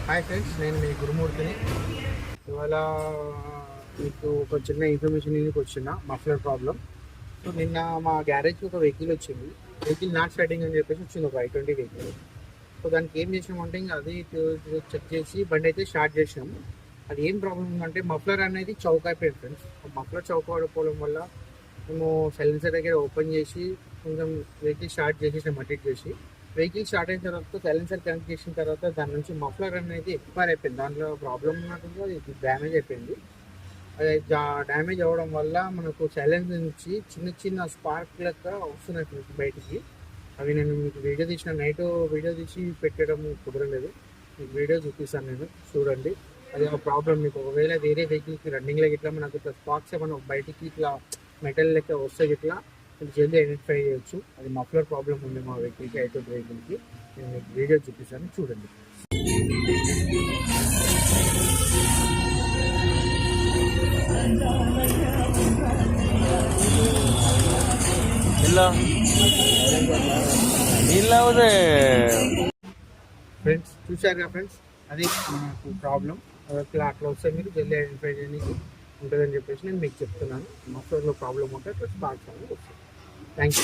Hi friends, నేను మీ గురుమూర్తిని. ఇవాళ మీకు ఒక చిన్న ఇన్ఫర్మేషన్ వచ్చిన మఫ్లర్ ప్రాబ్లం. సో నిన్న మా గ్యారేజ్కి ఒక వెహికల్ వచ్చింది. వెహికల్ నాట్ స్టార్టింగ్ అని చెప్పేసి వచ్చింది, ఒక I-20 వెహికల్. సో దానికి ఏం చేసామంటే ఇంకా అది చెక్ చేసి బండి అయితే స్టార్ట్ చేసినాము. అది ఏం ప్రాబ్లం ఉందంటే మఫ్లర్ అనేది చౌక్ అయిపోయింది ఫ్రెండ్స్. మఫ్లర్ చౌక్ ఆడిపోవడం వల్ల మేము సైలెన్సర్ దగ్గర ఓపెన్ చేసి కొంచెం వెహికల్ స్టార్ట్ చేసేసాం, అటెక్ట్ చేసి. వెహికల్ స్టార్ట్ అయిన తర్వాత సైలెన్సర్ కనెక్ట్ చేసిన తర్వాత దాని నుంచి మఫ్లర్ అనేది ఎక్స్పైర్ అయిపోయింది. దాంట్లో ప్రాబ్లం ఉన్నట్టు అది డ్యామేజ్ అయిపోయింది. అది డ్యామేజ్ అవ్వడం వల్ల మనకు సైలెన్సర్ నుంచి చిన్న చిన్న స్పార్క్ లెక్క వస్తున్నాయి బయటికి. అవి నేను మీకు వీడియో తీసిన, నైట్ వీడియో తీసి పెట్టడం కుదరలేదు. మీకు వీడియో చూపిస్తాను, నేను చూడండి. అది ఒక ప్రాబ్లం. మీకు ఒకవేళ వేరే వెహికల్కి రన్నింగ్లో ఇట్లా మనకు ఇట్లా స్పార్క్స్ ఏమైనా బయటికి ఇట్లా మెటల్ లెక్క వస్తే ఇట్లా జల్దీ ఐడెంటిఫై చేయొచ్చు. అది మఫ్లర్ ప్రాబ్లం ఉంది మా వెహికల్కి, I-20 వెహికల్కి. నేను మీకు వీడియో చూపిస్తాను, చూడండి. ఫ్రెండ్స్ చూశారుగా ఫ్రెండ్స్, అది మనకు ప్రాబ్లం. అట్లా వస్తే మీరు జల్దీ ఐడెంటిఫై చేయడానికి ఉంటుందని చెప్పేసి నేను మీకు చెప్తున్నాను. మఫ్లర్లో ప్రాబ్లం ఉంటే అట్లా స్పార్క్స్ అనేది వస్తుంది. Thank you.